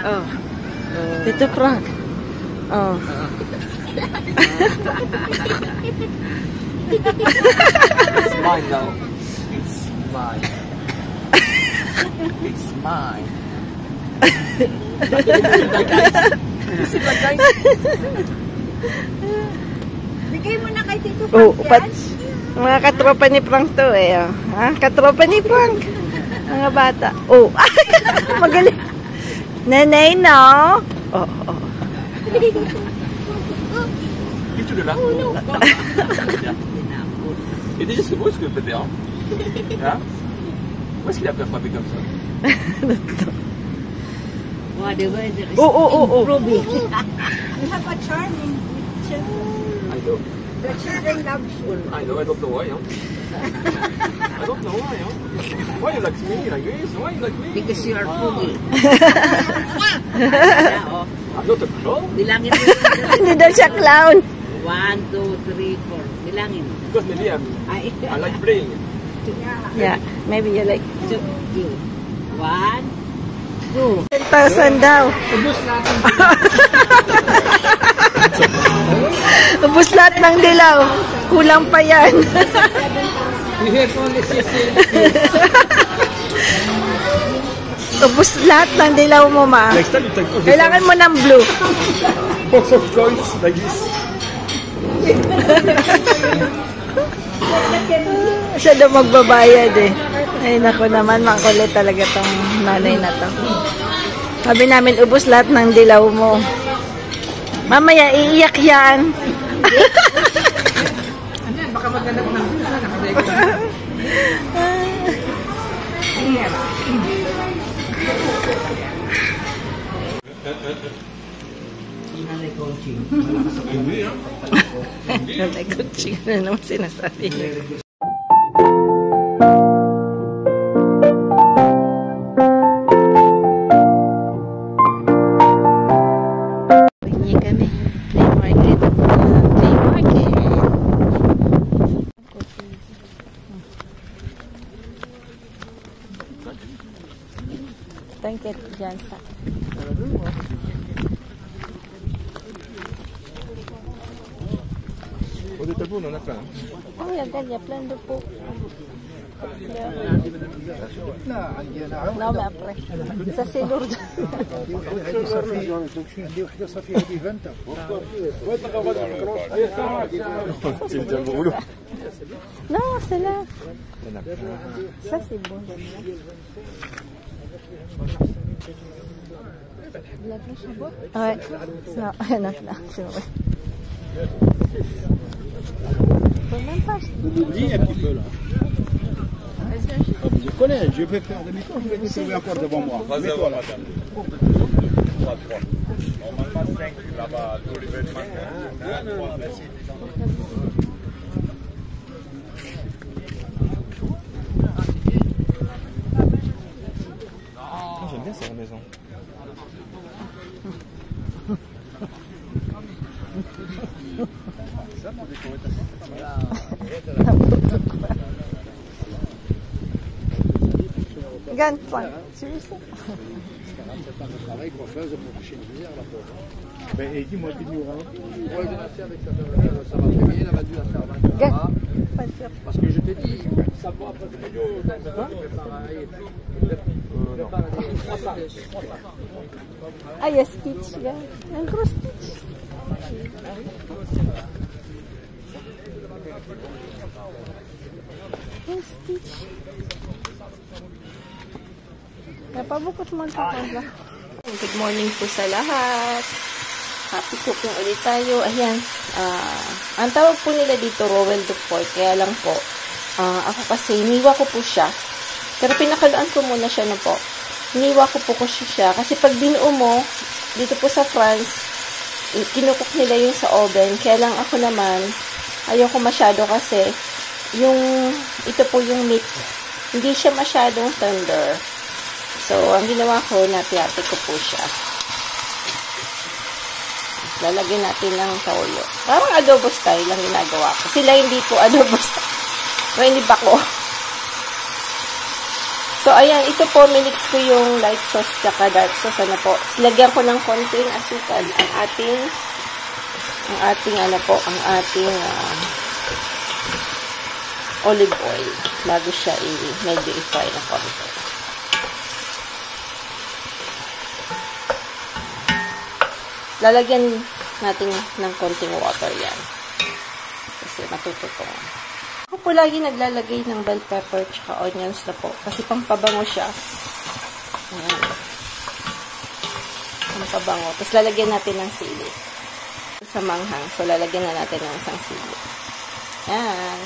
Oh. Tito Frank. Oh. It's mine now. It's mine. It's mine. Guys. Bigay mo na kay Tito Frank yan. Mga katropa ni Frank to eh. Oh. Ha? Katropa ni Frank. Mga bata. Oh. Magaling. Nenay, no? Oh, oh. Vet du det? Är det Göteborgsgruppen ja? Ja? Vad ska jag börja fabrika också? Wow, the weather is improving. You have a charming picture. I know. The children love you. I know, I don't know why, I don't know why, Why you like me like this? Why you like me? Because you are foodie. I'm not a clown. Bilangin mo. Hindi daw siya clown. 1, 2, 3, 4. Bilangin. Because maybe I like playing. Yeah, maybe you like 2, 1, 2. 10,000 daw. Ubus natin. Ubus lahat ng dilaw. Kulang pa yan. Ubus lahat ng dilaw mo, ma. Kailangan mo ng blue. Box of coins like this. Siya daw magbabayad eh. Ay, naku naman, makulit talaga tong nanay na to. Sabi namin, ubus lahat ng dilaw mo. Mamaya, iiyak yan. Baka maghanap ng visa na kasi. Nanay coaching na naman sinasabi niya. Tangkit dyan sa Och det är bon on a plein. oh, il y a plein de pots. Non, mais après. Ça, c'est lourd. Non, c'est là. Ça, c'est bon. De la bouche à bois? Ouais. Non, il y en a plein, c'est vrai. Même pas. Vous m'oubliez un petit peu là. Je connais, je vais faire demi-tour, je vais vous trouver encore devant moi. Mets-toi là. Normalement 5 là-bas, tous les vêtements. J'aime bien cette maison. Gagne point. Tu veux ça? Travail qu'on fasse pour coucher une misère là pauvre. Ben, et dis-moi qui nous rend. Ouais, j'ai lancé avec ça va très bien, il a vendu la servante. Parce que je t'ai dit, ça va pas de vidéo, Ah, il y a Stitch, là. Un gros Stitch. Un Stitch. Napabukot mo ito pala. Good morning po sa lahat. Happy cooking ulit tayo. Ayan. Ang tawag po nila dito, Rowell de Pork. Kaya lang po, ako kasi, iniwa ko po siya. Pero pinakaluan ko muna siya na po. Iniwa ko po siya. Kasi pag binuo mo, dito po sa France, kinukok nila yung sa oven. Kaya lang ako naman, ayoko masyado kasi, ito po yung meat. Hindi siya masyadong tender. So, ang ginawa ko, napiate ko po siya. Lalagyan natin ng toyo. Parang adobo style lang ginagawa ko. Sila hindi po adobo style. O, hindi pa ko. So, ayan, ito po, minix ko yung light sauce tsaka dark sauce. Ano po, lagyan ko ng konting asukal ang ating olive oil bago siya medyo i-fry na konti. Lalagyan natin ng konting water yan. Kasi matututong. Ako po lagi naglalagay ng bell pepper tsaka onions na po. Kasi pampabango siya. Ayan. Pampabango. Tapos lalagyan natin ng sili. Sa manghang. So, lalagyan na natin ng isang sili. Ayan.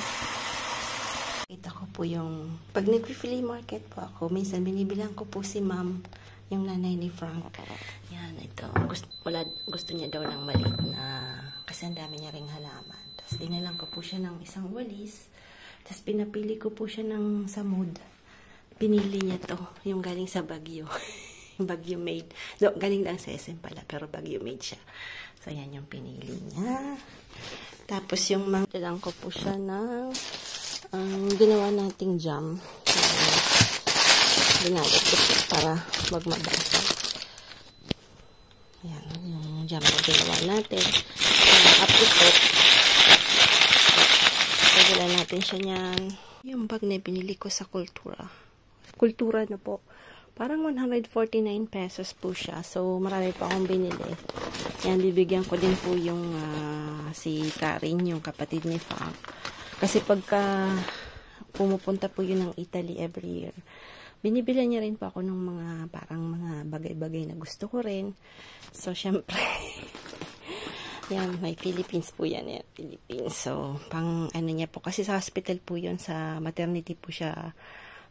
Kita ko po yung pag nag-flea market po ako, minsan binibilang ko po si ma'am, yung nanay ni Frank. Yan, ito. Gusto niya daw ng maliit na, kasi ang dami niya ring halaman. Tapos dinalang ko po siya ng isang walis. Tapos pinapili ko po siya ng samud. Pinili niya to, yung galing sa Baguio. Yung Baguio made. No, galing lang sa SM pala, pero Baguio made siya. So, yan yung pinili niya. Tapos yung dalang ko po siya ng ginawa nating jam. Ginagit ko siya para magmabasa. Ayan, yung jam na ginawa natin. Apricot. Pagala natin siya niyan. Yung bag na binili ko sa Kultura. Kultura na po. Parang 149 pesos po siya. So, marami pa akong binili. Yan, bibigyan ko din po yung si Karin, yung kapatid ni Frank. Kasi pagka pumupunta po yun ng Italy every year, binibili niya rin po ako ng mga parang mga bagay-bagay na gusto ko rin. So, syempre, yan, may Philippines po yan. Philippines. So, pang ano niya po. Kasi sa hospital po yun, sa maternity po siya,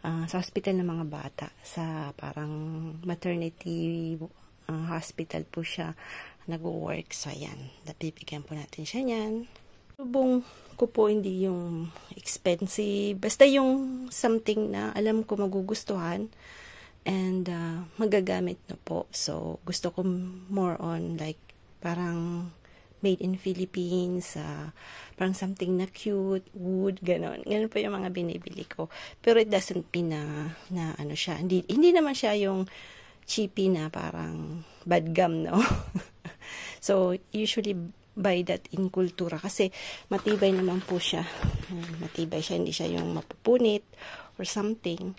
sa hospital ng mga bata. Sa parang maternity hospital po siya nag-work. So, yan. Bibigyan po natin siya yan. Subong ko po hindi yung expensive. Basta yung something na alam ko magugustuhan and magagamit na po. So, gusto ko more on like parang made in Philippines, parang something na cute, wood, ganon. Ganon po yung mga binibili ko. Pero it doesn't mean na ano siya. Hindi naman siya yung cheapy na parang bad gum, no? So, usually buy that in Kultura kasi matibay naman po siya. Matibay siya, hindi siya yung mapupunit or something.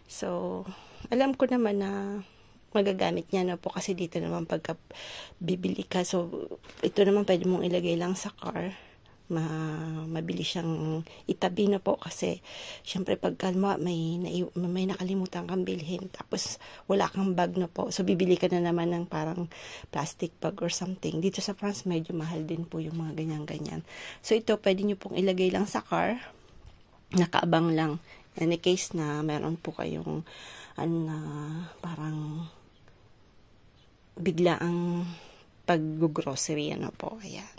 So, alam ko naman na magagamit niya na po kasi dito naman pagka bibili ka. So, ito naman pwede mong ilagay lang sa car. Mabili siyang itabi na po kasi syempre pagka may nakalimutan kang bilhin tapos wala kang bag na po. So, bibili ka na naman ng parang plastic bag or something. Dito sa France, medyo mahal din po yung mga ganyan-ganyan. So, ito pwede nyo pong ilagay lang sa car. Nakaabang lang. In a case na meron po kayong parang bigla ang pag-grocery, ano po. Ayan.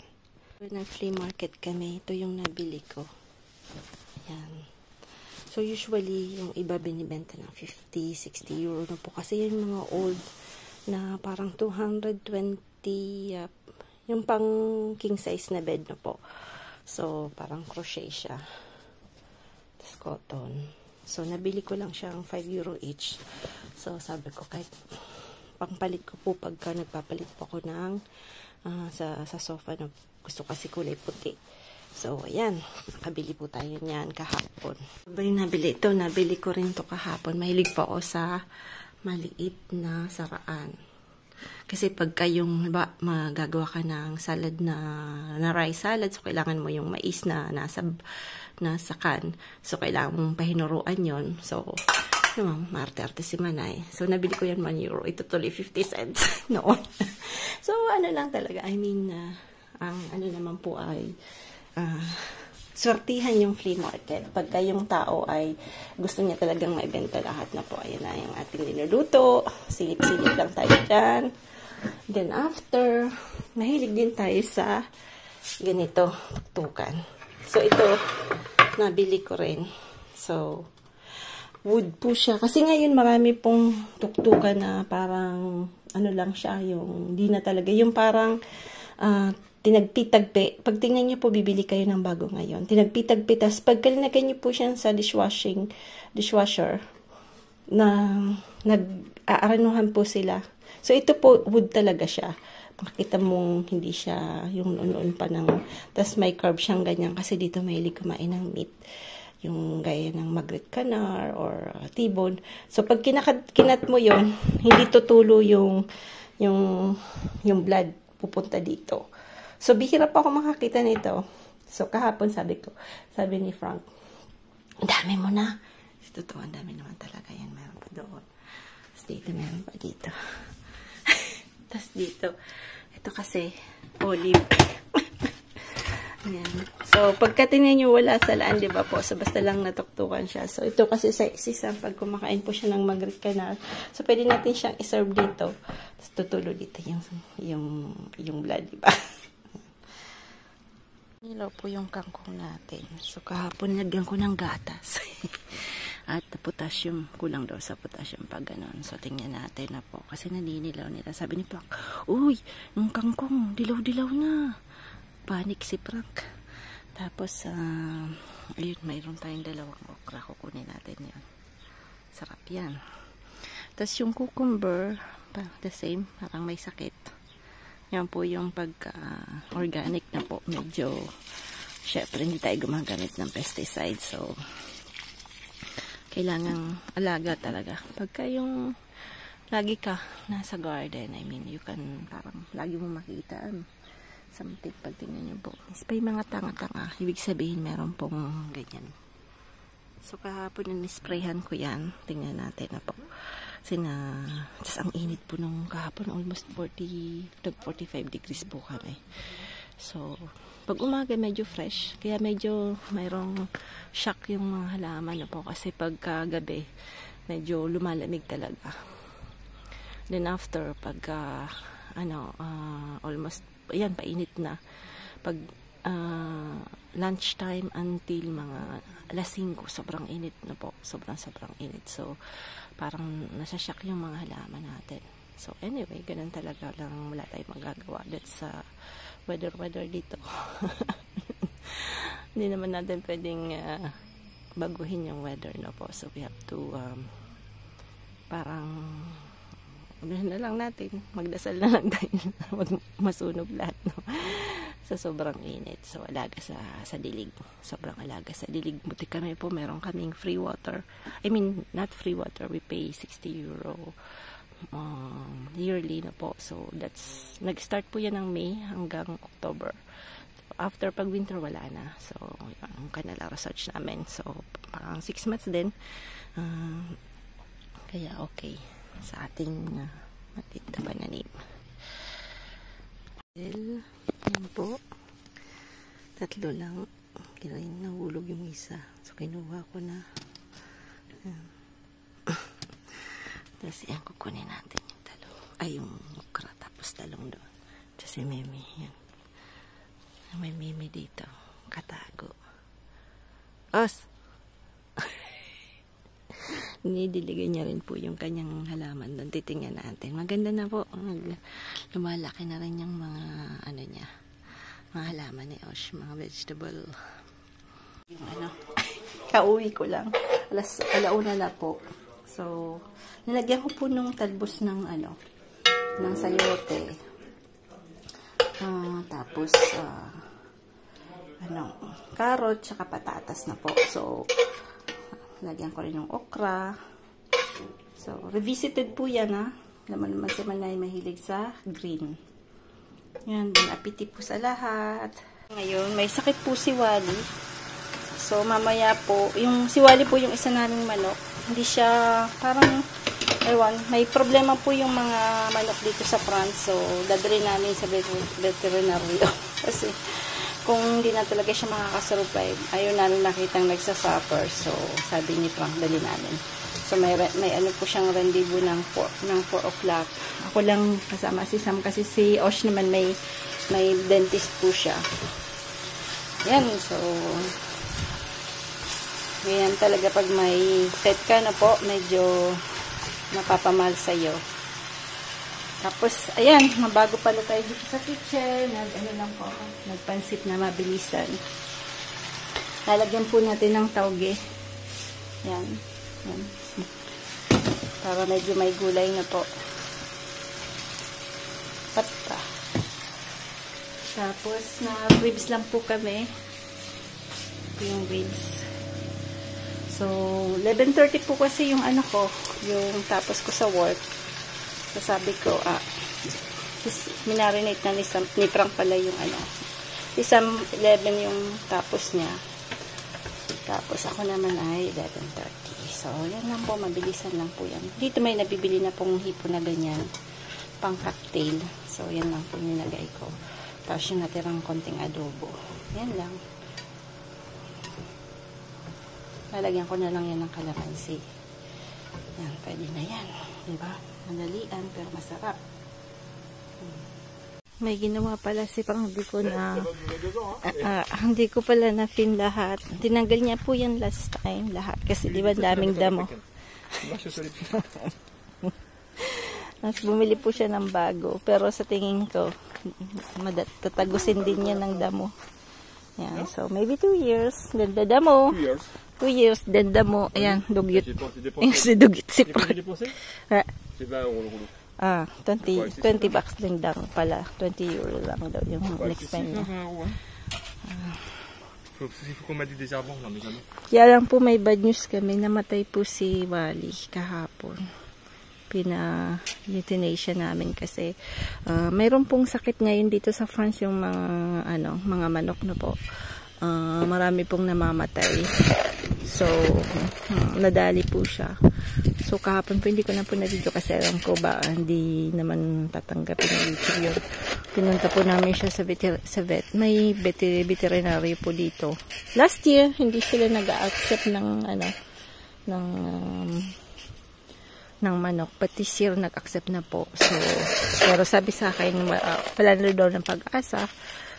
Nag-flea market kami. Ito yung nabili ko. Ayan. So, usually, yung iba binibenta ng 50, 60 euro na po. Kasi yung mga old na parang 220, yung pang king size na bed na po. So, parang crochet siya. Tapos cotton. So, nabili ko lang siyang 5 euro each. So, sabi ko, kahit pangpalit ko po pagka nagpapalit po ako ng sa sofa na gusto kasi kulay puti. So, ayan. Nakabili po tayo niyan kahapon. Nabili ko rin to kahapon. Mahilig pa ako sa maliit na saraan. Kasi pagka yung magagawa ka ng salad na rice salad, so kailangan mo yung mais na nasa can. So, kailangan mong pahinuruan yon. So, marte-arte si Manay. So, nabili ko yan 1 euro. Ito tuloy 50 cents noon. So, ano lang talaga. I mean, ang ano naman po ay swertihan yung flea market. Pagka yung tao ay gusto niya talagang maibenta lahat na po. Ayan na yung ating niluluto. Silip-silip lang tayo dyan. Then after, mahilig din tayo sa ganito, tuktukan. So, ito, nabili ko rin. So, wood po siya. Kasi ngayon marami pong tuktukan na parang, ano lang siya, yung, di na talaga, yung parang, tinagpitagpi. Pag tingnan niyo po, bibili kayo ng bago ngayon. Tinagpitagpi. Tas pag kalinagay niyo po siya sa dishwasher, nag-aaranuhan po sila. So, ito po, wood talaga siya. Makikita mong hindi siya yung noon pa ng, tas may curve siyang ganyan kasi dito mahilig kumain ng meat. Yung gaya ng magret canard or T-bone. So, pag kinat mo yon hindi tutulo yung blood pupunta dito. So, bihira pa ako makakita nito. So, kahapon sabi ni Frank, ang dami mo na. Totoo, ang dami naman talaga yan. Meron pa doon. Tapos dito, meron pa dito. Tapos dito, ito kasi, olive. Ayan. So, pagka tingnan nyo, wala sa laan, di ba po? So, basta lang natuktukan siya. So, ito kasi sa isisang, pag kumakain po siya ng magret canard, so, pwede natin siyang iserve dito. Tapos, tutulo dito yung blood, di ba? Nilaw po yung kangkong natin. So, kahapon lagyan ko ng gatas. At potassium, kulang daw sa potassium pag ganun. So, tingnan natin na po. Kasi naninilaw nila. Sabi ni Frank, uy, yung kangkong, dilaw-dilaw na. Panik si Frank. Tapos, ayun, mayroon tayong dalawang okra. Kukunin natin yan. Sarap yan. Tapos, yung cucumber, the same, parang may sakit. Yan po yung pagka-organic na po. Medyo, syempre, hindi tayo gumagamit ng pesticide. So, kailangang alaga talaga. Pagka yung lagi ka nasa garden, I mean, you can, parang, lagi mo makita, something, pag tingnan nyo po. May mga tanga-tanga. Ibig sabihin, meron pong ganyan. So, kahapon na-sprayhan ko yan. Tingnan natin na po. Tapos ang init po nung kahapon, almost 45 degrees po kami. So, pag umaga medyo fresh, kaya medyo mayroong shock yung mga halaman na po kasi pagka gabi, medyo lumalamig talaga. Then after, pagka almost, ayan, painit na. Pag lunchtime until mga alas 5, sobrang init na po. Sobrang init. So, parang nasasyak yung mga halaman natin. So, anyway, ganun talaga lang, wala tayong magagawa. That's weather dito. Hindi naman natin pwedeng baguhin yung weather, no po. So, we have to parang na lang natin, magdasal na lang tayo masunog lahat, no? Sa sobrang init. So, alaga sa dilig. Sobrang alaga sa dilig. Buti kami po, meron kaming free water. I mean, not free water. We pay 60 euro yearly na po. So, nag-start po yan ng May hanggang October. After pag winter, wala na. So, yung kanila research namin. So, parang 6 months din. Kaya, okay. Sa ating maliit na pananim. Yan po. 3 lang. Kinain, nahulog yung isa. So, kinuha ko na. Tapos, yan, kukunin natin yung talong. Ay, yung okra. Tapos, talong doon. Tapos, si Mimi. Yan. May Mimi dito. Katago. Os! Nidiligan niya rin po yung kanyang halaman doon. Titingnan natin. Maganda na po. Lumalaki na rin yung mga niya. Mga halaman ni Osh. Mga vegetable. Yung kauwi ko lang. Alauna na po. So, nilagyan ko po nung talbos ng ng sayote. Tapos, carrot, tsaka patatas na po. So, lagyan ko rin yung okra. So, revisited po yan, ha. Naman si Manay mahilig sa green. Yan, bon appetit po sa lahat. Ngayon, may sakit po si Wally. So, mamaya po, si Wally po yung isa naming manok. Hindi siya, parang, may problema po yung mga manok dito sa France. So, dadali namin sa veterinaryo. Kasi, kung hindi na talaga siya makakasurvive, ayaw namin makitang nagsasuffer. So, sabi ni Frank, dali namin. So, may po siyang rendezvous ng 4 o'clock. Ako lang kasama si Sam kasi si Osh naman may dentist po siya. Yan, so, ganyan talaga pag may pet ka na po, medyo napapamahal sa'yo. Tapos, ayan, mabago pala tayo dito sa kitchen. Nagpansit na mabilisan. Lalagyan po natin ng tauge. Yan. Para medyo may gulay na po. Pata. Tapos, na ribs lang po kami. Ito yung ribs. So, 11:30 po kasi yung ano ko, yung tapos ko sa work. So, sabi ko, minarinate na ni Frank pala yung ano. Isang 11 yung tapos niya. Tapos, ako naman ay 11:30. So, yan lang po, mabilisan lang po yan. Dito may nabibili na pong hipo na ganyan, pang cocktail. So, yan lang po nilagay ko. Tapos, yung natirang konting adobo. Yan lang. Lalagyan ko na lang yan ng kalamansi. Yan, pwede na yan. Diba? Madalian, pero masarap. May ginawa pala si Pang, hindi ko na hindi ko pala na-film lahat. Tinanggal niya po yan last time, lahat. Kasi di ba daming damo. Tapos bumili po siya ng bago. Pero sa tingin ko, tatagusin din niya ng damo. Yan, so maybe 2 years. Ganda damo. 2 years. 2 years, then damo. Ayan, dugyot. Yung si dugyot si Pang. C'est 20 euros le rouleau. 20 bucks din lang pala. 20 euro lang daw yung next time niya. Il faut qu'on mette du désherbant, non mais jamais. Kaya lang po may bad news kami. Namatay po si Wally kahapon. Pina-euthanasia namin kasi mayroon pong sakit ngayon dito sa France yung mga manok na po. Marami pong namamatay. So, nadali po siya. So, kahapon po hindi ko na po na-video kasi alam ko ba hindi naman tatanggapin ng YouTube yun. Pinunta po namin siya sa vet. May veterinary po dito. Last year, hindi sila nag-accept ng manok. But this year, nag-accept na po. So, pero sabi sa akin, wala na daw ng pag-asa.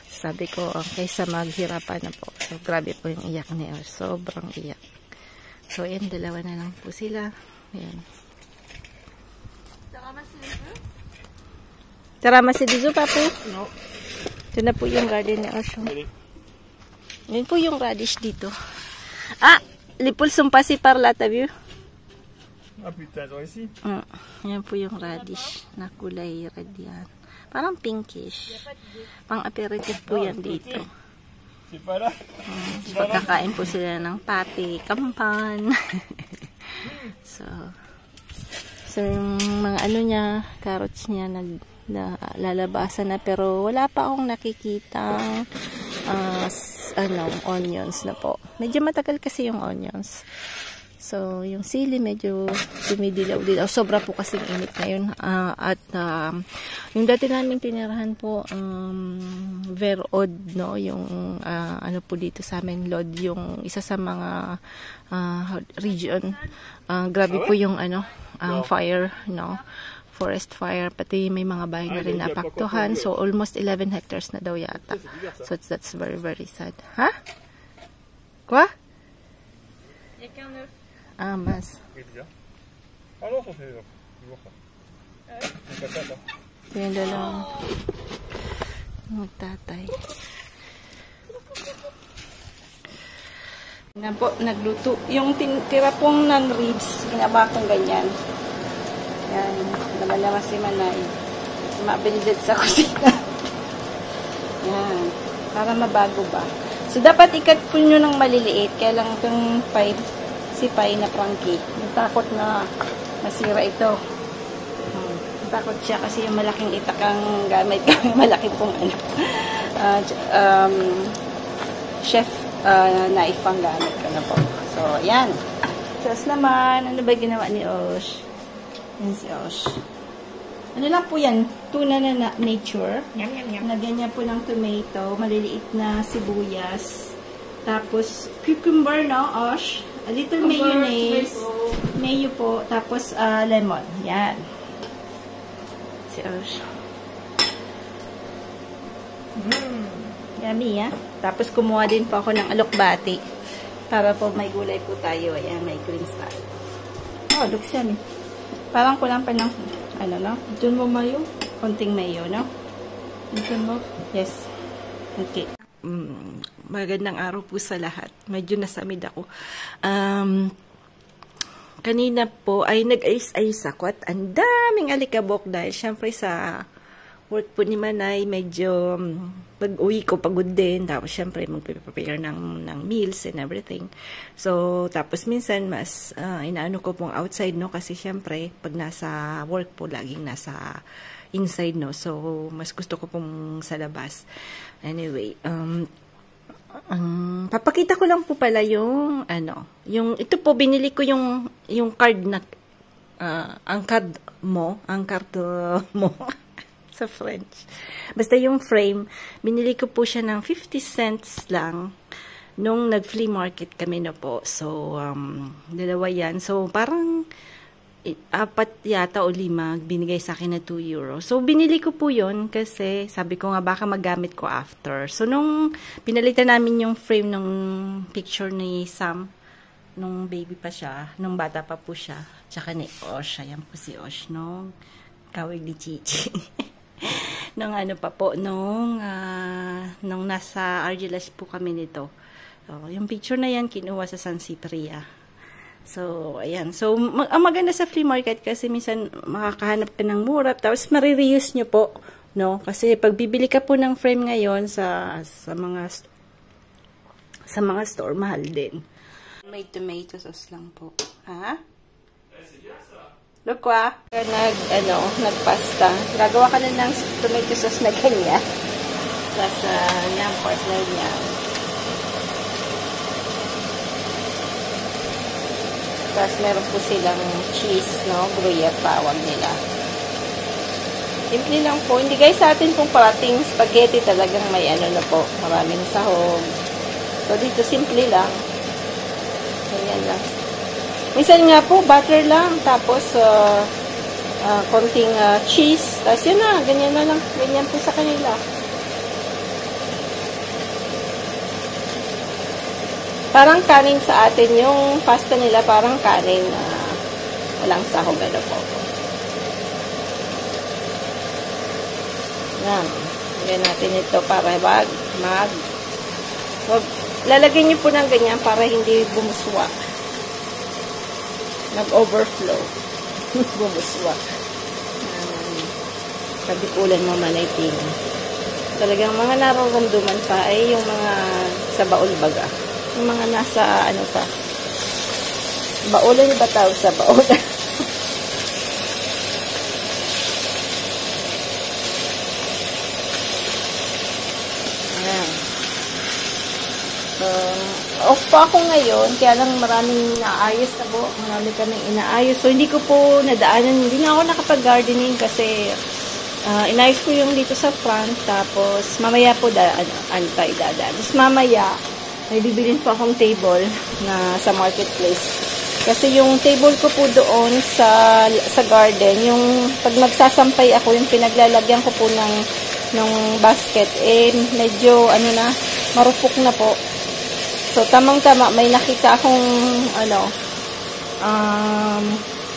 Sabi ko, kaysa maghirapan na po. So, grabe po yung iyak niya. Sobrang iyak. So, yan, dalawa na lang po sila. Ayan. Tarama si Dizo, papo? No. Ito na po yung garden ni Osho. Yan po yung radish dito. Lipul sumpa si Parla, tabi. Ah putain, genre ici. Yan po yung radish na kulay red yan. Parang pinkish. Pang aperitif po yan dito. C'est pas là. Pagkakain po sila ng pati, kampan. So yung mga niya, carrots niya lalabasan na, pero wala pa akong nakikitang onions na po. Medyo matagal kasi yung onions. So, yung sili medyo dumidilaw-dilaw. Sobra po kasing init ngayon. Yung dati namin tinirahan po, Verod, no? Yung, po dito sa amin, Lod, yung isa sa mga region. Grabe po yung, fire, no? Forest fire, pati may mga bahay na rin napaktuhan. So, almost 11 hectares na daw yata. So, that's very, very sad. Ha? Quoi? Mas. Ah non, ça c'est lourd ça. C'est pas ça. Ito yung dalawang magtatay. Na po, nagluto. Yung tira pong non-ribs, ginaba kong ganyan. Yan, naman si Manay. Mabilidad sa kusina. Yan, para mabago ba. So, dapat ikat po nyo ng maliliit. Kaya lang itong si Pai na Frankie. Natakot na masira ito. Natakot siya kasi yung malaking itak ang gamit kami. Malaki pong chef knife ang gamit ko na po. So, ayan. Tapos naman, ano ba ginawa ni Osh? Yan si Osh. Ano lang po yan? Tuna na nature. Yum, yum, yum. Lagyan niya po ng tomato, maliliit na sibuyas. Tapos, cucumber, no, Osh? A little mayonnaise. Mayo po. Tapos, lemon. Yan. Si Osh. Yummy, ha? Tapos, kumuha din po ako ng alokbati. Para po may gulay po tayo. Ayan, may green star. Oh, looks yummy. Parang kulang pa ng, no? Diyan mo mayo? Konting mayo, no? Diyan mo? Yes. Okay. Magandang araw po sa lahat. Medyo nasamid ako. kanina po ay nag-ayos-ayos ako at ang daming alikabok dahil syempre sa work po ni Manay, medyo pag-uwi ko pagod din. Tapos syempre magpe-prepare ng meals and everything. So, tapos minsan mas inaano ko pong outside, no? Kasi syempre pag nasa work po, laging nasa inside, no? So, mas gusto ko pong sa labas. Anyway, papakita ko lang po pala yung ito po binili ko yung card na ang card mo sa French. Basta yung frame, binili ko po siya ng 50 cents lang nung nag-flea market kami na po. So, dalawa yan. So, parang 4 yata o 5 binigay sa akin na 2 euro. So, binili ko po yun kasi sabi ko nga baka magamit ko after. So, nung pinalitan namin yung frame ng picture ni Sam, nung baby pa siya, nung bata pa po siya, tsaka ni Osh, ayan po si Osh, nung kawig ni Chichi. Nung ano pa po, nung nasa Argilas po kami nito. So, yung picture na yan, kinuha sa San Cipria. So, ayan. So, ang maganda sa flea market kasi minsan makakahanap ka ng mura, tapos marireuse nyo po, no? Kasi pag bibili ka po ng frame ngayon sa mga store, mahal din. May tomato sauce lang po. Ha? Look nagpasta. Gagawa ka na ng tomato sauce na ganyan. Tapos, yung partner niya. Tapos, meron po silang cheese, no? Gruyere tawag nila. Simple lang po. Hindi guys, sa atin pong parating spaghetti talagang may na po. Maraming sahog. So, dito simple lang. Ganyan lang. Minsan nga po, butter lang, tapos konting cheese, tapos yun na, ganyan na lang, ganyan po sa kanila. Parang kanin sa atin, yung pasta nila parang kanin na walang sahog, ano po. Yan, lagyan natin ito para lalagyan nyo po ng ganyan para hindi bumuswa. Nag-overflow. Bumuswa. Pagdikulan mo manayting. Talagang mga nararamdaman pa ay yung mga sa baul baga. Yung mga nasa pa. Baulan ba tawag sa baul? Ayan. Off pa ako ngayon, kaya lang maraming inaayos na po. Marami kaming inaayos. So, hindi ko po nadaanan. Hindi nga ako nakapag-gardening kasi inayos ko yung dito sa front. Tapos, mamaya po dadaan. Tapos, mamaya, may bibilin po akong table na sa marketplace. Kasi yung table ko po doon sa garden, yung pag magsasampay ako, yung pinaglalagyan ko po ng basket, medyo, marupok na po. So, tamang-tama, may nakita akong,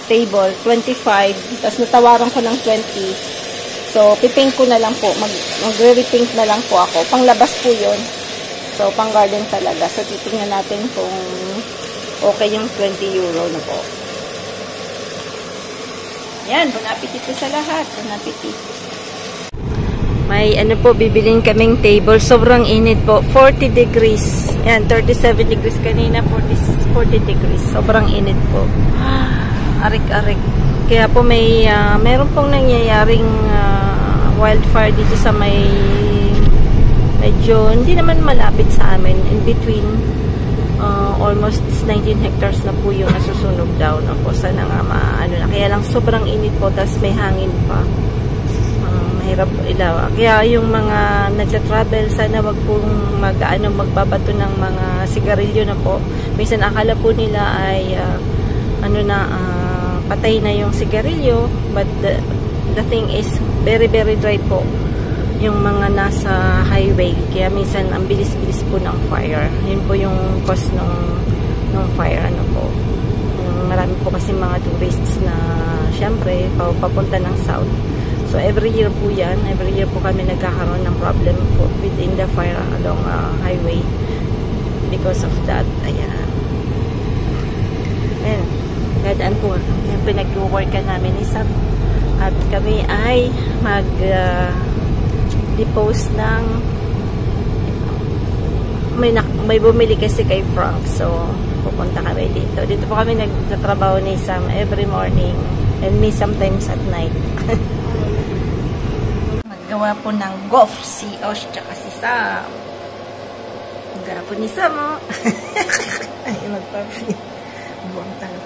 table, 25, tapos natawaran ko ng 20. So, pipink ko na lang po, magre-repink na lang po ako. Panglabas po yun. So, pang garden talaga. So, titingnan natin kung okay yung 20 euro na po. Yan, bon appetit po sa lahat. Bon appetit. May bibilin kaming table. Sobrang init po. 40 degrees. Yan, 37 degrees kanina. 40 degrees. Sobrang init po. Arik-arik. Kaya po meron pong nangyayaring wildfire dito sa medyo, hindi naman malapit sa amin. In between, almost 19 hectares na po yung nasusunog daw. Po, sana nga Kaya lang sobrang init po. Tapos may hangin pa. Mahirap ilaw. Kaya yung mga nagta-travel, sana wag pong magbabato ng mga sigarilyo na po. Minsan akala po nila ay patay na yung sigarilyo, but the thing is very very dry po yung mga nasa highway. Kaya minsan ang bilis-bilis po ng fire. Yun po yung cause ng fire po. Marami po kasi mga tourists na syempre papunta ng south. So, every year po yan. Every year po kami nagkakaroon ng problem within the fire along highway because of that. Ayan. Ayan. Dadaan po yung pinag-workan namin ni Sam. At kami ay mag-depose ng may bumili kasi kay Frank. So, pupunta kami dito. Dito po kami nagtatrabaho ni Sam every morning and me sometimes at night. Naggawa po ng golf si Osh tsaka si Sam. Ang garapo ni Sam, oh. Ay, magpa-free. Buwang talo.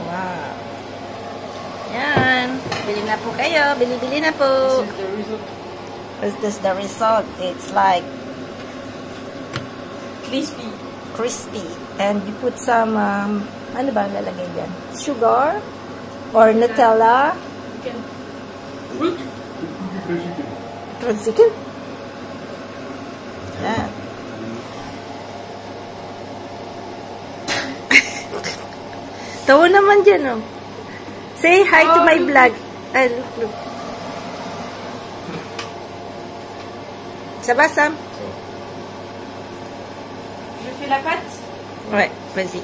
Wow. Yan. Bili na po kayo. Bili-bili na po. Is this the result? It's like crispy. And you put some, ano ba lalagay dyan? Sugar? Or Nutella? Fruit chicken? Yan. Tawa naman dyan, oh. Say hi to my vlog. Ay, look. Ça va, Sam? Je fais la pâte. Ouais, vas-y.